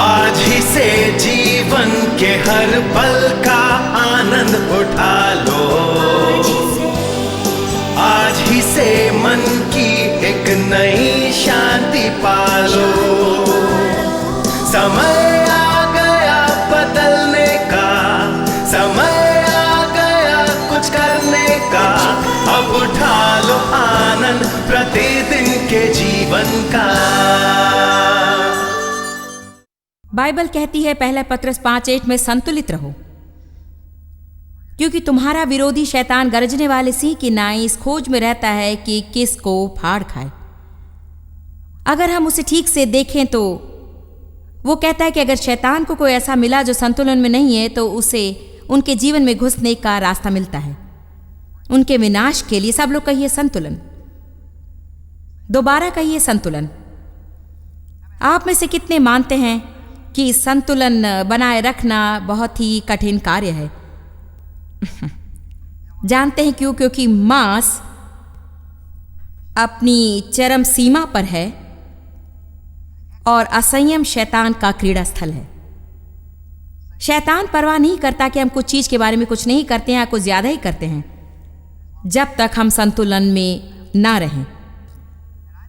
आज ही से जीवन के हर पल का आनंद उठा लो, आज ही से मन की एक नई शांति पालो। समय आ गया बदलने का, समय आ गया कुछ करने का, अब उठा लो आनंद प्रतिदिन के जीवन का। बाइबल कहती है पहला पत्रस 5:8 में संतुलित रहो, क्योंकि तुम्हारा विरोधी शैतान गरजने वाले सिंह की नाई इस खोज में रहता है कि किसको फाड़ खाए। अगर हम उसे ठीक से देखें तो वो कहता है कि अगर शैतान को कोई ऐसा मिला जो संतुलन में नहीं है तो उसे उनके जीवन में घुसने का रास्ता मिलता है, उनके विनाश के लिए। सब लोग कहिए संतुलन, दोबारा कहिए संतुलन। आप में से कितने मानते हैं कि संतुलन बनाए रखना बहुत ही कठिन कार्य है? जानते हैं क्यों? क्योंकि मांस अपनी चरम सीमा पर है और असंयम शैतान का क्रीड़ा स्थल है। शैतान परवाह नहीं करता कि हम कुछ चीज के बारे में कुछ नहीं करते हैं या कुछ ज्यादा ही करते हैं, जब तक हम संतुलन में ना रहें।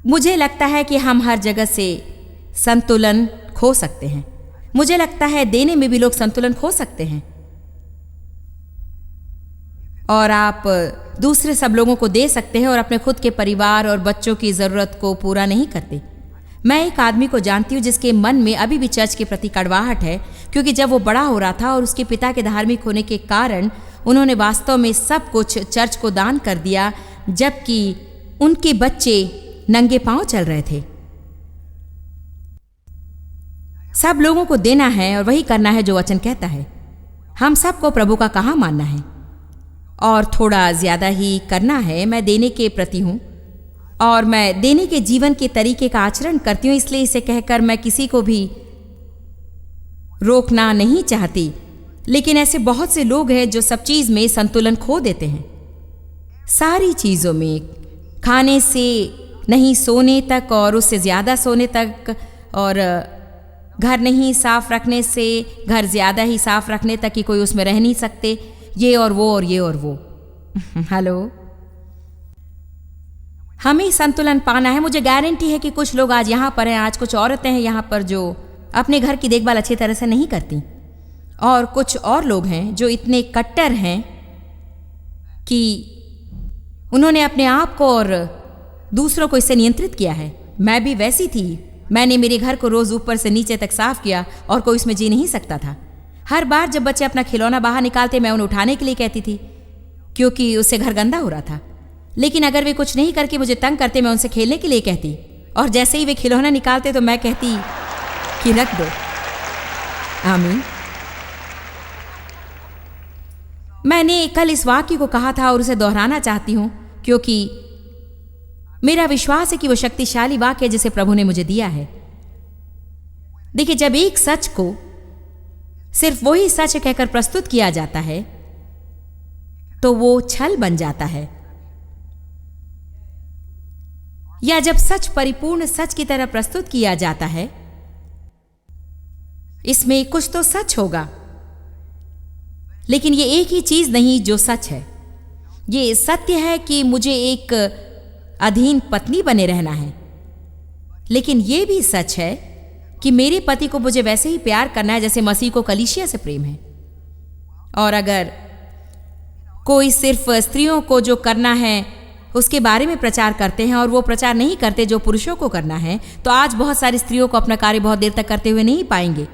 मुझे लगता है कि हम हर जगह से संतुलन खो सकते हैं। मुझे लगता है देने में भी लोग संतुलन खो सकते हैं, और आप दूसरे सब लोगों को दे सकते हैं और अपने खुद के परिवार और बच्चों की ज़रूरत को पूरा नहीं करते। मैं एक आदमी को जानती हूँ जिसके मन में अभी भी चर्च के प्रति कड़वाहट है, क्योंकि जब वो बड़ा हो रहा था और उसके पिता के धार्मिक होने के कारण उन्होंने वास्तव में सब कुछ चर्च को दान कर दिया, जबकि उनके बच्चे नंगे पांव चल रहे थे। सब लोगों को देना है और वही करना है जो वचन कहता है। हम सबको प्रभु का कहाँ मानना है और थोड़ा ज्यादा ही करना है। मैं देने के प्रति हूँ और मैं देने के जीवन के तरीके का आचरण करती हूँ, इसलिए इसे कहकर मैं किसी को भी रोकना नहीं चाहती। लेकिन ऐसे बहुत से लोग हैं जो सब चीज में संतुलन खो देते हैं, सारी चीजों में, खाने से नहीं सोने तक और उससे ज्यादा सोने तक, और घर नहीं साफ रखने से घर ज्यादा ही साफ रखने तक कि कोई उसमें रह नहीं सकते, ये और वो और ये और वो। हेलो, हमें संतुलन पाना है। मुझे गारंटी है कि कुछ लोग आज यहाँ पर हैं, आज कुछ औरतें हैं यहाँ पर जो अपने घर की देखभाल अच्छी तरह से नहीं करती, और कुछ और लोग हैं जो इतने कट्टर हैं कि उन्होंने अपने आप को और दूसरों को इससे नियंत्रित किया है। मैं भी वैसी थी। मैंने मेरे घर को रोज ऊपर से नीचे तक साफ किया और कोई उसमें जी नहीं सकता था। हर बार जब बच्चे अपना खिलौना बाहर निकालते मैं उन्हें उठाने के लिए कहती थी, क्योंकि उससे घर गंदा हो रहा था। लेकिन अगर वे कुछ नहीं करके मुझे तंग करते मैं उनसे खेलने के लिए कहती, और जैसे ही वे खिलौना निकालते तो मैं कहती कि रख दो। आमीन। मैंने कल इस वाक्य को कहा था और उसे दोहराना चाहती हूं, क्योंकि मेरा विश्वास है कि वो शक्तिशाली वाक्य है जिसे प्रभु ने मुझे दिया है। देखिए, जब एक सच को सिर्फ वही सच कहकर प्रस्तुत किया जाता है तो वो छल बन जाता है, या जब सच परिपूर्ण सच की तरह प्रस्तुत किया जाता है, इसमें कुछ तो सच होगा, लेकिन ये एक ही चीज नहीं जो सच है। ये सत्य है कि मुझे एक अधीन पत्नी बने रहना है, लेकिन ये भी सच है कि मेरे पति को मुझे वैसे ही प्यार करना है जैसे मसीह को कलीसिया से प्रेम है। और अगर कोई सिर्फ स्त्रियों को जो करना है उसके बारे में प्रचार करते हैं और वो प्रचार नहीं करते जो पुरुषों को करना है, तो आज बहुत सारी स्त्रियों को अपना कार्य बहुत देर तक करते हुए नहीं पाएंगे।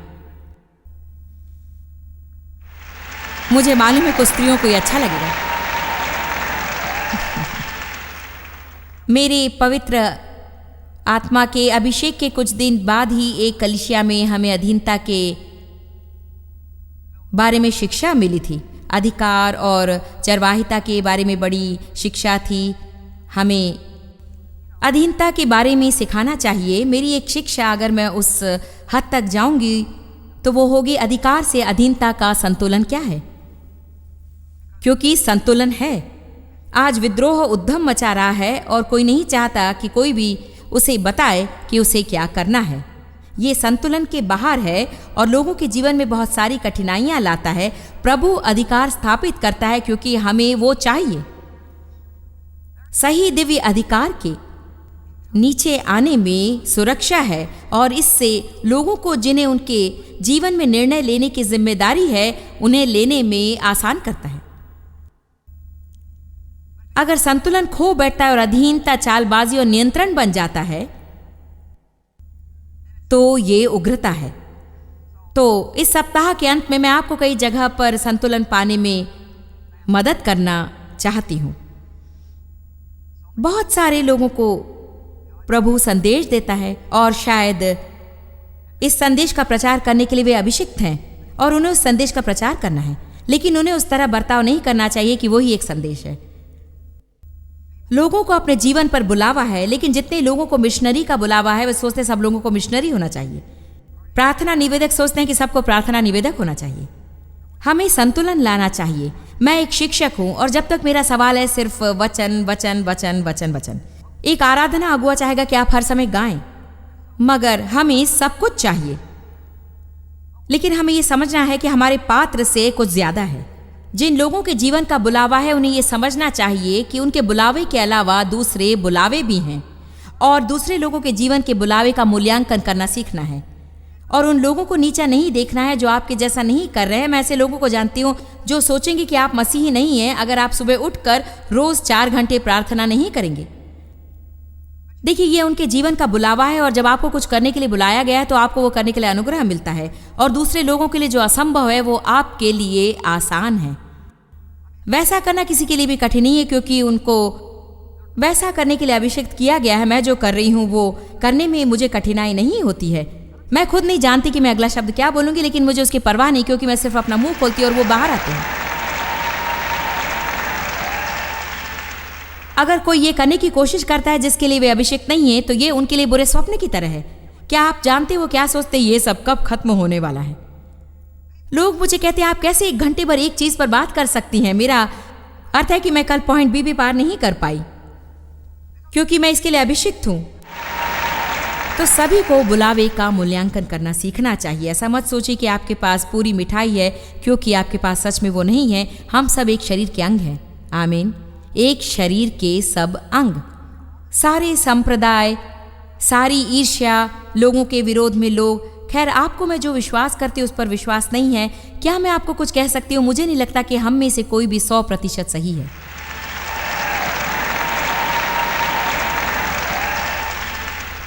मुझे मालूम है कुछ स्त्रियों को ये अच्छा लगेगा। मेरे पवित्र आत्मा के अभिषेक के कुछ दिन बाद ही एक कलीसिया में हमें अधीनता के बारे में शिक्षा मिली थी। अधिकार और चरवाहिता के बारे में बड़ी शिक्षा थी। हमें अधीनता के बारे में सिखाना चाहिए। मेरी एक शिक्षा, अगर मैं उस हद तक जाऊंगी, तो वो होगी अधिकार से अधीनता का संतुलन क्या है, क्योंकि संतुलन है। आज विद्रोह उद्यम मचा रहा है और कोई नहीं चाहता कि कोई भी उसे बताए कि उसे क्या करना है। ये संतुलन के बाहर है और लोगों के जीवन में बहुत सारी कठिनाइयां लाता है। प्रभु अधिकार स्थापित करता है क्योंकि हमें वो चाहिए। सही दिव्य अधिकार के नीचे आने में सुरक्षा है और इससे लोगों को जिन्हें उनके जीवन में निर्णय लेने की जिम्मेदारी है उन्हें लेने में आसान करता है। अगर संतुलन खो बैठता है और अधीनता, चालबाजी और नियंत्रण बन जाता है तो ये उग्रता है। तो इस सप्ताह के अंत में मैं आपको कई जगह पर संतुलन पाने में मदद करना चाहती हूं। बहुत सारे लोगों को प्रभु संदेश देता है और शायद इस संदेश का प्रचार करने के लिए वे अभिषिक्त हैं और उन्हें उस संदेश का प्रचार करना है, लेकिन उन्हें उस तरह बर्ताव नहीं करना चाहिए कि वो ही एक संदेश है। लोगों को अपने जीवन पर बुलावा है, लेकिन जितने लोगों को मिशनरी का बुलावा है वे सोचते हैं सब लोगों को मिशनरी होना चाहिए। प्रार्थना निवेदक सोचते हैं कि सबको प्रार्थना निवेदक होना चाहिए। हमें संतुलन लाना चाहिए। मैं एक शिक्षक हूं और जब तक मेरा सवाल है सिर्फ वचन वचन वचन वचन वचन, एक आराधना अगुआ चाहेगा कि आप हर समय गाएं, मगर हमें सब कुछ चाहिए। लेकिन हमें यह समझना है कि हमारे पात्र से कुछ ज्यादा है। जिन लोगों के जीवन का बुलावा है उन्हें यह समझना चाहिए कि उनके बुलावे के अलावा दूसरे बुलावे भी हैं और दूसरे लोगों के जीवन के बुलावे का मूल्यांकन करना सीखना है और उन लोगों को नीचा नहीं देखना है जो आपके जैसा नहीं कर रहे हैं। मैं ऐसे लोगों को जानती हूं जो सोचेंगे कि आप मसीही नहीं हैं अगर आप सुबह उठकर रोज 4 घंटे प्रार्थना नहीं करेंगे। देखिए, ये उनके जीवन का बुलावा है और जब आपको कुछ करने के लिए बुलाया गया है तो आपको वो करने के लिए अनुग्रह मिलता है और दूसरे लोगों के लिए जो असंभव है वो आपके लिए आसान है। वैसा करना किसी के लिए भी कठिन नहीं है क्योंकि उनको वैसा करने के लिए अभिषेक किया गया है। मैं जो कर रही हूं वो करने में मुझे कठिनाई नहीं होती है। मैं खुद नहीं जानती कि मैं अगला शब्द क्या बोलूंगी, लेकिन मुझे उसकी परवाह नहीं क्योंकि मैं सिर्फ अपना मुंह खोलती हूं और वो बाहर आते हैं। अगर कोई ये करने की कोशिश करता है जिसके लिए वे अभिषेक नहीं है तो ये उनके लिए बुरे स्वप्न की तरह है। क्या आप जानते हो क्या सोचते हैं ये सब कब खत्म होने वाला है? लोग मुझे कहते हैं आप कैसे 1 घंटे भर एक चीज पर बात कर सकती हैं। मेरा अर्थ है कि मैं कल पॉइंट बी भी पार नहीं कर पाई क्योंकि मैं इसके लिए अभिषिक्त हूं। तो सभी को बुलावे का मूल्यांकन करना सीखना चाहिए। ऐसा मत सोचिए कि आपके पास पूरी मिठाई है क्योंकि आपके पास सच में वो नहीं है। हम सब एक शरीर के अंग हैं। आमीन। एक शरीर के सब अंग, सारे संप्रदाय, सारी ईर्ष्या, लोगों के विरोध में लोग। खैर, आपको मैं जो विश्वास करती हूँ उस पर विश्वास नहीं है। क्या मैं आपको कुछ कह सकती हूँ? मुझे नहीं लगता कि हम में से कोई भी 100% सही है।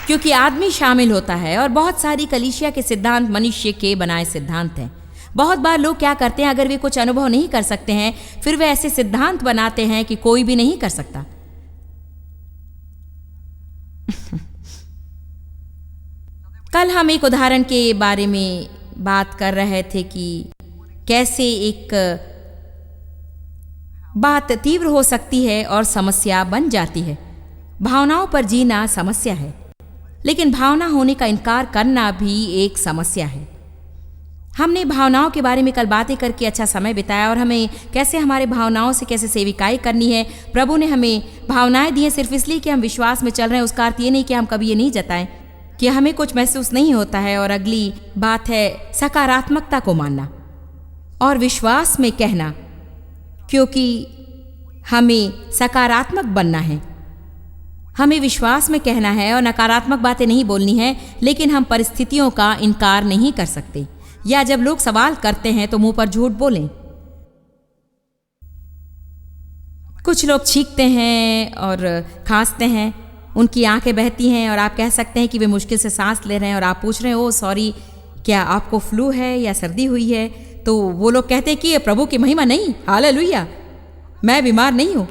क्योंकि आदमी शामिल होता है और बहुत सारी कलीसिया के सिद्धांत मनुष्य के बनाए सिद्धांत हैं। बहुत बार लोग क्या करते हैं, अगर वे कुछ अनुभव नहीं कर सकते हैं फिर वे ऐसे सिद्धांत बनाते हैं कि कोई भी नहीं कर सकता। कल हम एक उदाहरण के बारे में बात कर रहे थे कि कैसे एक बात तीव्र हो सकती है और समस्या बन जाती है। भावनाओं पर जीना समस्या है, लेकिन भावना होने का इनकार करना भी एक समस्या है। हमने भावनाओं के बारे में कल बातें करके अच्छा समय बिताया और हमें कैसे हमारे भावनाओं से कैसे सेविकाई करनी है। प्रभु ने हमें भावनाएं दी हैं सिर्फ इसलिए कि हम विश्वास में चल रहे हैं। उसका अर्थ ये नहीं कि हम कभी ये नहीं जताएं कि हमें कुछ महसूस नहीं होता है। और अगली बात है सकारात्मकता को मानना और विश्वास में कहना, क्योंकि हमें सकारात्मक बनना है। हमें विश्वास में कहना है और नकारात्मक बातें नहीं बोलनी है, लेकिन हम परिस्थितियों का इनकार नहीं कर सकते। या जब लोग सवाल करते हैं तो मुंह पर झूठ बोलें। कुछ लोग छींकते हैं और खांसते हैं, उनकी आंखें बहती हैं और आप कह सकते हैं कि वे मुश्किल से सांस ले रहे हैं और आप पूछ रहे हैं ओ सॉरी, क्या आपको फ्लू है या सर्दी हुई है? तो वो लोग कहते हैं कि ये प्रभु की महिमा नहीं, हालेलुया, मैं बीमार नहीं हूं।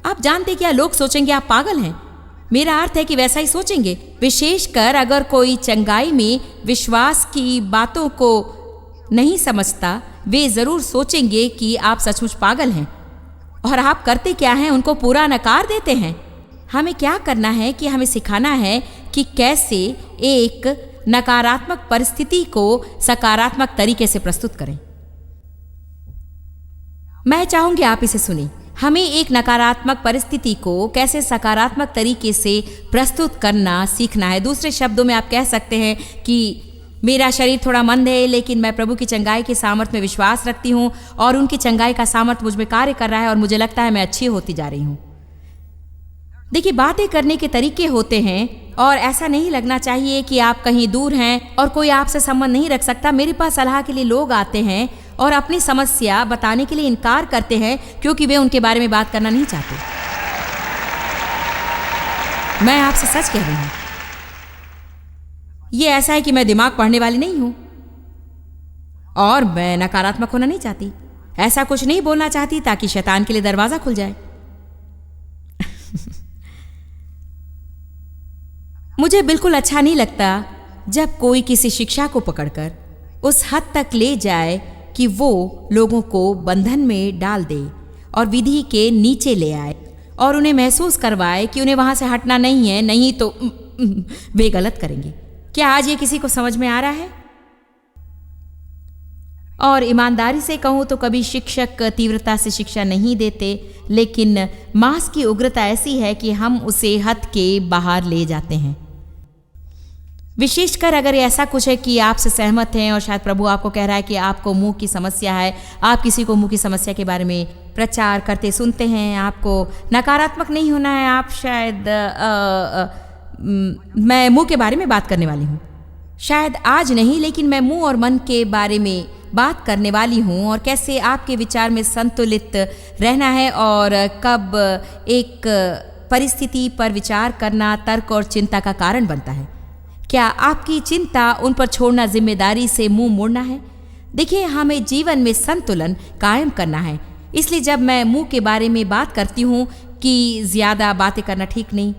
आप जानते क्या लोग सोचेंगे आप पागल हैं। मेरा अर्थ है कि वैसा ही सोचेंगे, विशेषकर अगर कोई चंगाई में विश्वास की बातों को नहीं समझता। वे जरूर सोचेंगे कि आप सचमुच पागल हैं। और आप करते क्या हैं? उनको पूरा नकार देते हैं। हमें क्या करना है कि हमें सिखाना है कि कैसे एक नकारात्मक परिस्थिति को सकारात्मक तरीके से प्रस्तुत करें। मैं चाहूंगी आप इसे सुनें। हमें एक नकारात्मक परिस्थिति को कैसे सकारात्मक तरीके से प्रस्तुत करना सीखना है। दूसरे शब्दों में आप कह सकते हैं कि मेरा शरीर थोड़ा मंद है, लेकिन मैं प्रभु की चंगाई के सामर्थ्य में विश्वास रखती हूँ और उनकी चंगाई का सामर्थ्य मुझ में कार्य कर रहा है और मुझे लगता है मैं अच्छी होती जा रही हूँ। देखिए, बातें करने के तरीके होते हैं और ऐसा नहीं लगना चाहिए कि आप कहीं दूर हैं और कोई आपसे संबंध नहीं रख सकता। मेरे पास सलाह के लिए लोग आते हैं और अपनी समस्या बताने के लिए इनकार करते हैं क्योंकि वे उनके बारे में बात करना नहीं चाहते। मैं आपसे सच कह रही हूं, ये ऐसा है कि मैं दिमाग पढ़ने वाली नहीं हूं और मैं नकारात्मक होना नहीं चाहती। ऐसा कुछ नहीं बोलना चाहती ताकि शैतान के लिए दरवाजा खुल जाए। मुझे बिल्कुल अच्छा नहीं लगता जब कोई किसी शिक्षा को पकड़कर उस हद तक ले जाए कि वो लोगों को बंधन में डाल दे और विधि के नीचे ले आए और उन्हें महसूस करवाए कि उन्हें वहां से हटना नहीं है, नहीं तो वे गलत करेंगे। क्या आज ये किसी को समझ में आ रहा है? और ईमानदारी से कहूं तो कभी शिक्षक तीव्रता से शिक्षा नहीं देते, लेकिन मांस की उग्रता ऐसी है कि हम उसे हद के बाहर ले जाते हैं। विशेषकर अगर ऐसा कुछ है कि आपसे सहमत हैं और शायद प्रभु आपको कह रहा है कि आपको मुंह की समस्या है, आप किसी को मुंह की समस्या के बारे में प्रचार करते सुनते हैं, आपको नकारात्मक नहीं होना है। आप शायद मैं मुंह के बारे में बात करने वाली हूँ, शायद आज नहीं, लेकिन मैं मुंह और मन के बारे में बात करने वाली हूँ और कैसे आपके विचार में संतुलित रहना है और कब एक परिस्थिति पर विचार करना तर्क और चिंता का कारण बनता है। क्या आपकी चिंता उन पर छोड़ना जिम्मेदारी से मुंह मोड़ना है? देखिए, हमें जीवन में संतुलन कायम करना है। इसलिए जब मैं मुंह के बारे में बात करती हूँ कि ज़्यादा बातें करना ठीक नहीं,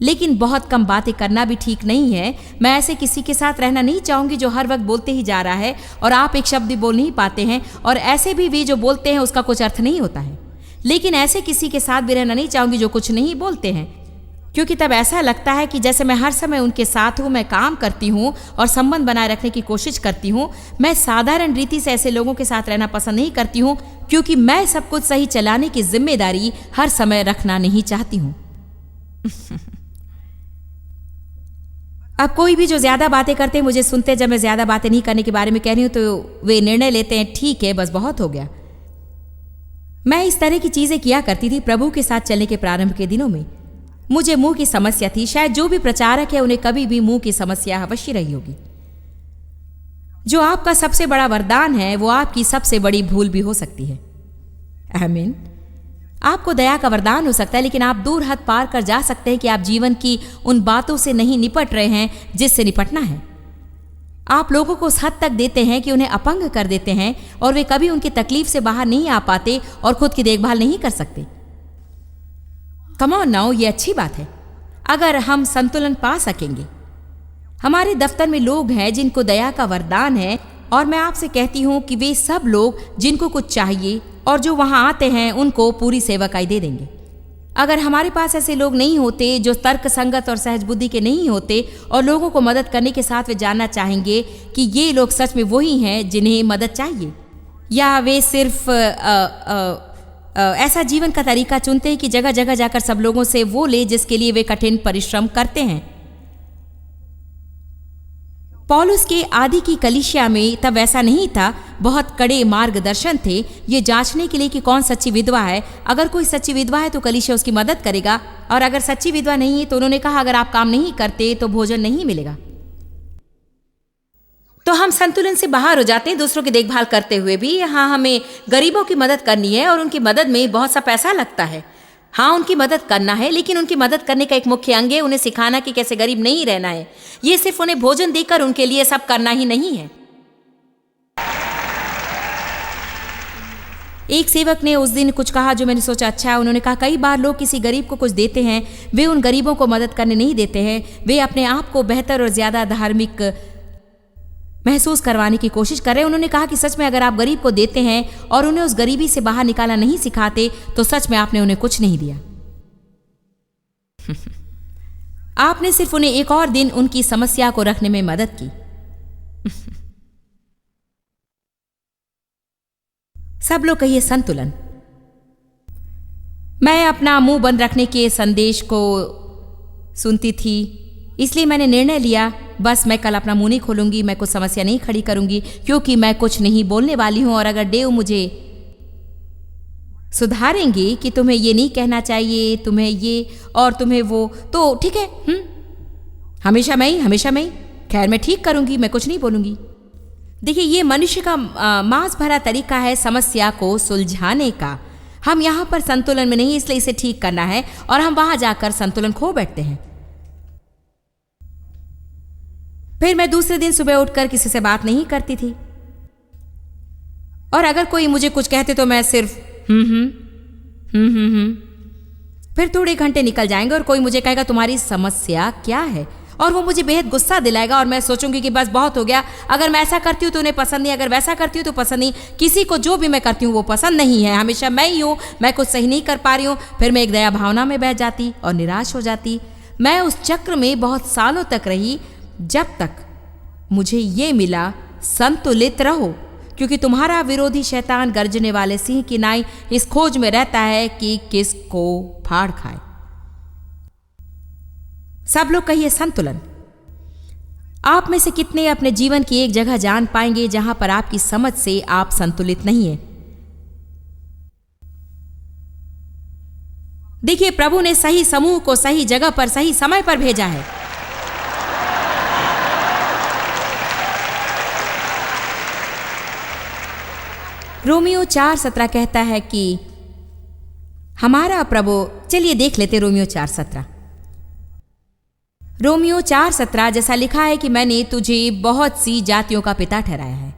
लेकिन बहुत कम बातें करना भी ठीक नहीं है। मैं ऐसे किसी के साथ रहना नहीं चाहूँगी जो हर वक्त बोलते ही जा रहा है और आप एक शब्द भी बोल नहीं पाते हैं, और ऐसे भी वे जो बोलते हैं उसका कुछ अर्थ नहीं होता है। लेकिन ऐसे किसी के साथ भी रहना नहीं चाहूँगी जो कुछ नहीं बोलते हैं, क्योंकि तब ऐसा लगता है कि जैसे मैं हर समय उनके साथ हूँ, मैं काम करती हूँ और संबंध बनाए रखने की कोशिश करती हूँ। मैं साधारण रीति से ऐसे लोगों के साथ रहना पसंद नहीं करती हूँ, क्योंकि मैं सब कुछ सही चलाने की जिम्मेदारी हर समय रखना नहीं चाहती हूँ। अब कोई भी जो ज्यादा बातें करते हैं मुझे सुनते हैं जब मैं ज्यादा बातें नहीं करने के बारे में कह रही हूँ, तो वे निर्णय लेते हैं, ठीक है, बस बहुत हो गया। मैं इस तरह की चीजें किया करती थी प्रभु के साथ चलने के प्रारंभ के दिनों में। मुझे मुंह की समस्या थी। शायद जो भी प्रचारक है उन्हें कभी भी मुंह की समस्या अवश्य रही होगी। जो आपका सबसे बड़ा वरदान है वो आपकी सबसे बड़ी भूल भी हो सकती है। आमीन। आपको दया का वरदान हो सकता है, लेकिन आप दूर हद पार कर जा सकते हैं कि आप जीवन की उन बातों से नहीं निपट रहे हैं जिससे निपटना है। आप लोगों को उस हद तक देते हैं कि उन्हें अपंग कर देते हैं और वे कभी उनकी तकलीफ से बाहर नहीं आ पाते और खुद की देखभाल नहीं कर सकते। कम ऑन नाउ, ये अच्छी बात है अगर हम संतुलन पा सकेंगे। हमारे दफ्तर में लोग हैं जिनको दया का वरदान है, और मैं आपसे कहती हूं कि वे सब लोग जिनको कुछ चाहिए और जो वहां आते हैं उनको पूरी सेवकाई दे देंगे। अगर हमारे पास ऐसे लोग नहीं होते जो तर्क संगत और सहज बुद्धि के नहीं होते और लोगों को मदद करने के साथ वे जानना चाहेंगे कि ये लोग सच में वही हैं जिन्हें मदद चाहिए, या वे सिर्फ ऐसा जीवन का तरीका चुनते हैं कि जगह जगह जाकर सब लोगों से वो ले जिसके लिए वे कठिन परिश्रम करते हैं। पौलुस के आदि की कलीसिया में तब ऐसा नहीं था। बहुत कड़े मार्गदर्शन थे ये जांचने के लिए कि कौन सच्ची विधवा है। अगर कोई सच्ची विधवा है तो कलीसिया उसकी मदद करेगा, और अगर सच्ची विधवा नहीं है तो उन्होंने कहा अगर आप काम नहीं करते तो भोजन नहीं मिलेगा। तो हम संतुलन से बाहर हो जाते हैं दूसरों की देखभाल करते हुए भी। हाँ, हमें गरीबों की मदद करनी है और उनकी मदद में बहुत सा पैसा लगता है। हाँ, उनकी मदद करना है, लेकिन उनकी मदद करने का एक मुख्य अंग है उन्हें सिखाना कि कैसे गरीब नहीं रहना है। ये सिर्फ उन्हें भोजन देकर उनके लिए सब करना ही नहीं है। एक सेवक ने उस दिन कुछ कहा जो मैंने सोचा अच्छा है। उन्होंने कहा कई बार लोग किसी गरीब को कुछ देते हैं, वे उन गरीबों को मदद करने नहीं देते हैं। वे अपने आप को बेहतर और ज्यादा धार्मिक महसूस करवाने की कोशिश कर रहे हैं। उन्होंने कहा कि सच में अगर आप गरीब को देते हैं और उन्हें उस गरीबी से बाहर निकालना नहीं सिखाते तो सच में आपने उन्हें कुछ नहीं दिया। आपने सिर्फ उन्हें एक और दिन उनकी समस्या को रखने में मदद की। सब लोग कहिए संतुलन। मैं अपना मुंह बंद रखने के संदेश को सुनती थी, इसलिए मैंने निर्णय लिया बस मैं कल अपना मुंह नहीं खोलूंगी, मैं कुछ समस्या नहीं खड़ी करूंगी, क्योंकि मैं कुछ नहीं बोलने वाली हूं। और अगर देव मुझे सुधारेंगे कि तुम्हें ये नहीं कहना चाहिए, तुम्हें ये और तुम्हें वो, तो ठीक है, हमेशा मैं ही। खैर मैं ठीक करूंगी, मैं कुछ नहीं बोलूंगी। देखिए, ये मनुष्य का मांस भरा तरीका है समस्या को सुलझाने का। हम यहाँ पर संतुलन में नहीं, इसलिए इसे ठीक करना है और हम वहां जाकर संतुलन खो बैठते हैं। फिर मैं दूसरे दिन सुबह उठकर किसी से बात नहीं करती थी, और अगर कोई मुझे कुछ कहते तो मैं सिर्फ फिर थोड़े घंटे निकल जाएंगे और कोई मुझे कहेगा तुम्हारी समस्या क्या है, और वो मुझे बेहद गुस्सा दिलाएगा और मैं सोचूंगी कि बस बहुत हो गया, अगर मैं ऐसा करती हूँ तो उन्हें पसंद नहीं, अगर वैसा करती हूँ तो पसंद नहीं, किसी को जो भी मैं करती हूँ वो पसंद नहीं है, हमेशा मैं ही हूँ, मैं कुछ सही नहीं कर पा रही हूँ। फिर मैं एक दया भावना में बह जाती और निराश हो जाती। मैं उस चक्र में बहुत सालों तक रही, जब तक मुझे ये मिला संतुलित रहो, क्योंकि तुम्हारा विरोधी शैतान गर्जने वाले सिंह की नाई इस खोज में रहता है कि किसको फाड़ खाए। सब लोग कहिए संतुलन। आप में से कितने अपने जीवन की एक जगह जान पाएंगे जहां पर आपकी समझ से आप संतुलित नहीं है? देखिए, प्रभु ने सही समूह को सही जगह पर सही समय पर भेजा है। रोमियो 4:17 कहता है कि हमारा प्रभु, चलिए देख लेते रोमियो 4:17। रोमियो 4:17 जैसा लिखा है कि मैंने तुझे बहुत सी जातियों का पिता ठहराया है,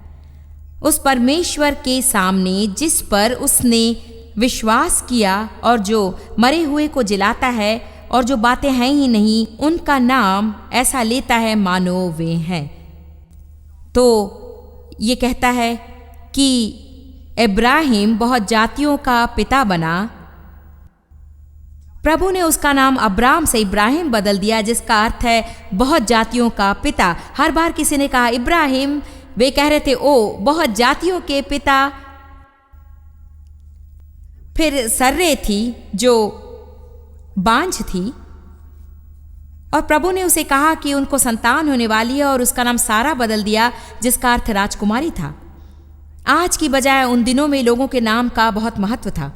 उस परमेश्वर के सामने जिस पर उसने विश्वास किया और जो मरे हुए को जिलाता है और जो बातें हैं ही नहीं उनका नाम ऐसा लेता है मानो वे हैं। तो ये कहता है कि इब्राहिम बहुत जातियों का पिता बना। प्रभु ने उसका नाम अब्राम से इब्राहिम बदल दिया, जिसका अर्थ है बहुत जातियों का पिता। हर बार किसी ने कहा इब्राहिम, वे कह रहे थे ओ बहुत जातियों के पिता। फिर सर्रे थी जो बांझ थी, और प्रभु ने उसे कहा कि उनको संतान होने वाली है, और उसका नाम सारा बदल दिया, जिसका अर्थ राजकुमारी था। आज की बजाय उन दिनों में लोगों के नाम का बहुत महत्व था।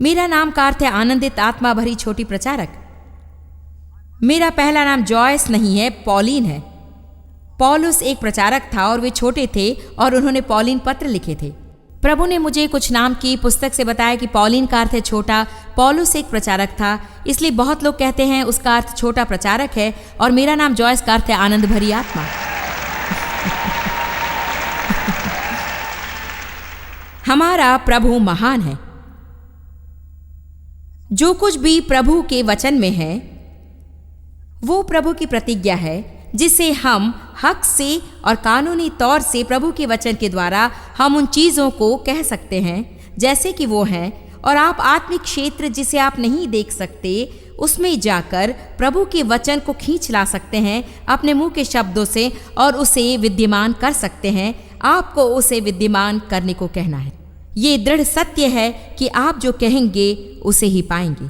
मेरा नाम का अर्थ है आनंदित आत्मा भरी छोटी प्रचारक। मेरा पहला नाम जॉयस नहीं है, पॉलिन है। पौलुस एक प्रचारक था और वे छोटे थे और उन्होंने पॉलिन पत्र लिखे थे। प्रभु ने मुझे कुछ नाम की पुस्तक से बताया कि पॉलिन का अर्थ है छोटा, पौलुस एक प्रचारक था, इसलिए बहुत लोग कहते हैं उसका अर्थ छोटा प्रचारक है, और मेरा नाम जॉयस का अर्थ है आनंद भरी आत्मा। हमारा प्रभु महान है। जो कुछ भी प्रभु के वचन में है वो प्रभु की प्रतिज्ञा है, जिसे हम हक से और कानूनी तौर से प्रभु के वचन के द्वारा हम उन चीज़ों को कह सकते हैं जैसे कि वो हैं, और आप आत्मिक क्षेत्र जिसे आप नहीं देख सकते उसमें जाकर प्रभु के वचन को खींच ला सकते हैं अपने मुंह के शब्दों से और उसे विद्यमान कर सकते हैं। आपको उसे विद्यमान करने को कहना है। ये दृढ़ सत्य है कि आप जो कहेंगे उसे ही पाएंगे।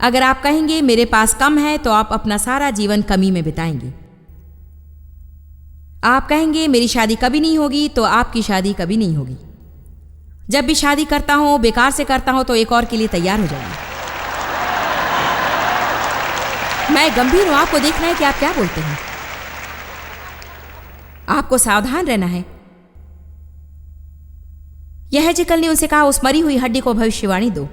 अगर आप कहेंगे मेरे पास कम है तो आप अपना सारा जीवन कमी में बिताएंगे। आप कहेंगे मेरी शादी कभी नहीं होगी तो आपकी शादी कभी नहीं होगी। जब भी शादी करता हूं, बेकार से करता हूं तो एक और के लिए तैयार हो जाइए। मैं गंभीर हूं, आपको देखना है कि आप क्या बोलते हैं। आपको सावधान रहना है। यह जिकल ने उनसे कहा उस मरी हुई हड्डी को भविष्यवाणी दो,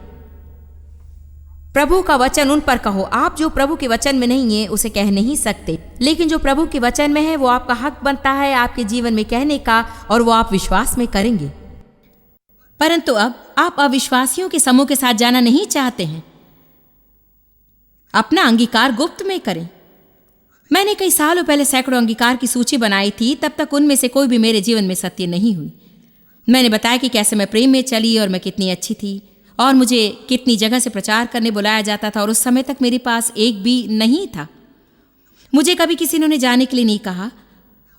प्रभु का वचन उन पर कहो। आप जो प्रभु के वचन में नहीं है उसे कह नहीं सकते, लेकिन जो प्रभु के वचन में है वो आपका हक बनता है आपके जीवन में कहने का, और वो आप विश्वास में करेंगे। परंतु अब आप अविश्वासियों के समूह के साथ जाना नहीं चाहते हैं। अपना अंगीकार गुप्त में करें। मैंने कई सालों पहले सैकड़ों अंगीकार की सूची बनाई थी, तब तक उनमें से कोई भी मेरे जीवन में सत्य नहीं हुई। मैंने बताया कि कैसे मैं प्रेम में चली और मैं कितनी अच्छी थी और मुझे कितनी जगह से प्रचार करने बुलाया जाता था, और उस समय तक मेरे पास एक भी नहीं था। मुझे कभी किसी ने जाने के लिए नहीं कहा,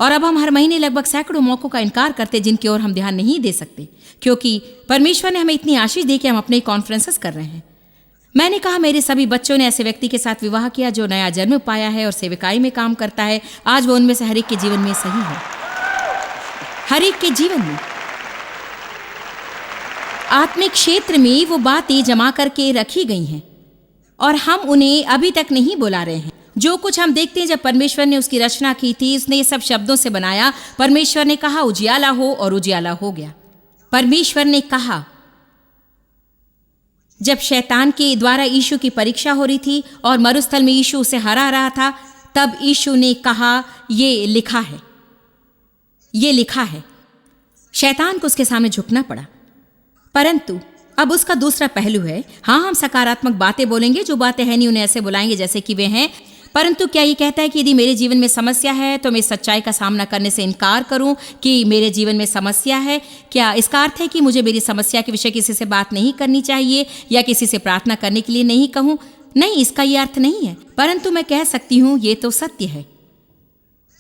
और अब हम हर महीने लगभग सैकड़ों मौकों का इनकार करते जिनकी ओर हम ध्यान नहीं दे सकते, क्योंकि परमेश्वर ने हमें इतनी आशीष दी कि हम अपने कॉन्फ्रेंसेस कर रहे हैं। मैंने कहा मेरे सभी बच्चों ने ऐसे व्यक्ति के साथ विवाह किया जो नया जन्म पाया है और सेविकाई में काम करता है। आज वो उनमें से हर एक के जीवन में सही है, हर एक के जीवन में। आत्मिक क्षेत्र में वो बातें जमा करके रखी गई हैं और हम उन्हें अभी तक नहीं बुला रहे हैं। जो कुछ हम देखते हैं, जब परमेश्वर ने उसकी रचना की थी, उसने ये सब शब्दों से बनाया। परमेश्वर ने कहा उजियाला हो और उजियाला हो गया। परमेश्वर ने कहा, जब शैतान के द्वारा यीशु की परीक्षा हो रही थी और मरुस्थल में यीशु उसे हरा रहा था, तब यीशु ने कहा ये लिखा है, ये लिखा है। शैतान को उसके सामने झुकना पड़ा। परंतु अब उसका दूसरा पहलू है। हाँ, हम सकारात्मक बातें बोलेंगे, जो बातें हैं नहीं उन्हें ऐसे बुलाएंगे जैसे कि वे हैं। परंतु क्या ये कहता है कि यदि मेरे जीवन में समस्या है तो मैं सच्चाई का सामना करने से इनकार करूं कि मेरे जीवन में समस्या है? क्या इसका अर्थ है कि मुझे मेरी समस्या के विषय किसी से बात नहीं करनी चाहिए या किसी से प्रार्थना करने के लिए नहीं कहूं? नहीं, इसका ये अर्थ नहीं है। परंतु मैं कह सकती हूं ये तो सत्य है,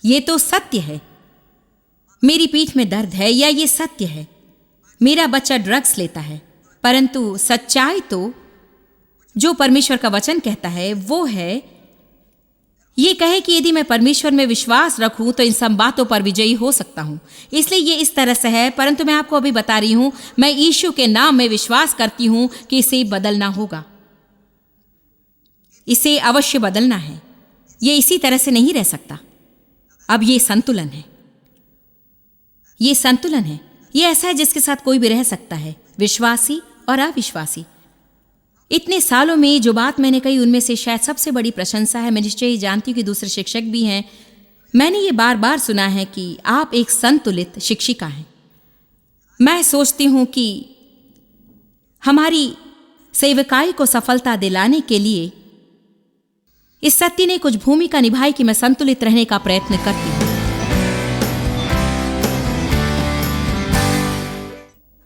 ये तो सत्य है। मेरी पीठ में दर्द है या ये सत्य है। मेरा बच्चा ड्रग्स लेता है। परंतु सच्चाई तो जो परमेश्वर का वचन कहता है वो है, ये कहे कि यदि मैं परमेश्वर में विश्वास रखूं तो इन सब बातों पर विजयी हो सकता हूं। इसलिए ये इस तरह से है। परंतु मैं आपको अभी बता रही हूं, मैं यीशु के नाम में विश्वास करती हूं कि इसे बदलना होगा, इसे अवश्य बदलना है। ये इसी तरह से नहीं रह सकता। अब ये संतुलन है, ये संतुलन है। ये ऐसा है जिसके साथ कोई भी रह सकता है, विश्वासी और अविश्वासी। इतने सालों में जो बात मैंने कही उनमें से शायद सबसे बड़ी प्रशंसा है। मैं निश्चय ही जानती हूँ कि दूसरे शिक्षक भी हैं। मैंने ये बार बार सुना है कि आप एक संतुलित शिक्षिका हैं। मैं सोचती हूँ कि हमारी सेवकाई को सफलता दिलाने के लिए इस सत्य ने कुछ भूमिका निभाई कि मैं संतुलित रहने का प्रयत्न करती हूँ।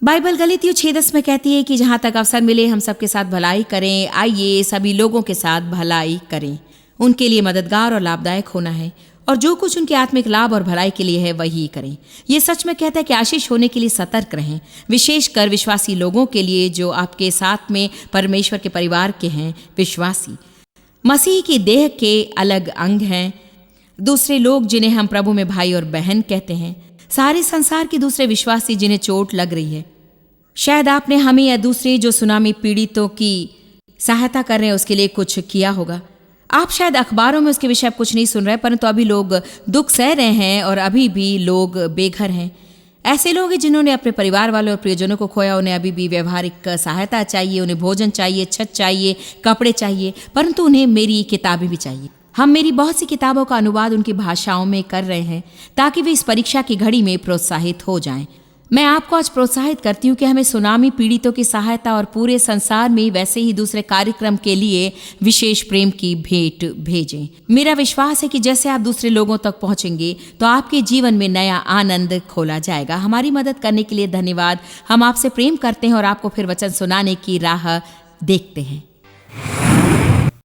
बाइबल गलातियों 6:10 में कहती है कि जहाँ तक अवसर मिले हम सबके साथ भलाई करें। आइए सभी लोगों के साथ भलाई करें। उनके लिए मददगार और लाभदायक होना है और जो कुछ उनके आत्मिक लाभ और भलाई के लिए है वही करें। ये सच में कहता है कि आशीष होने के लिए सतर्क रहें, विशेषकर विश्वासी लोगों के लिए जो आपके साथ में परमेश्वर के परिवार के हैं। विश्वासी मसीह की देह के अलग अंग हैं। दूसरे लोग जिन्हें हम प्रभु में भाई और बहन कहते हैं। सारे संसार के दूसरे विश्वासी जिन्हें चोट लग रही है। शायद आपने हमें या दूसरे जो सुनामी पीड़ितों की सहायता कर रहे हैं उसके लिए कुछ किया होगा। आप शायद अखबारों में उसके विषय कुछ नहीं सुन रहे, परंतु अभी लोग दुख सह रहे हैं और अभी भी लोग बेघर हैं। ऐसे लोग हैं जिन्होंने अपने परिवार वालों और प्रियजनों को खोया। उन्हें अभी भी व्यवहारिक सहायता चाहिए, उन्हें भोजन चाहिए, छत चाहिए, कपड़े चाहिए, परंतु उन्हें मेरी किताबें भी चाहिए। हम मेरी बहुत सी किताबों का अनुवाद उनकी भाषाओं में कर रहे हैं ताकि वे इस परीक्षा की घड़ी में प्रोत्साहित हो जाएं। मैं आपको आज प्रोत्साहित करती हूँ कि हमें सुनामी पीड़ितों की सहायता और पूरे संसार में वैसे ही दूसरे कार्यक्रम के लिए विशेष प्रेम की भेंट भेजें। मेरा विश्वास है कि जैसे आप दूसरे लोगों तक पहुँचेंगे तो आपके जीवन में नया आनंद खोला जाएगा। हमारी मदद करने के लिए धन्यवाद। हम आपसे प्रेम करते हैं और आपको फिर वचन सुनाने की राह देखते हैं।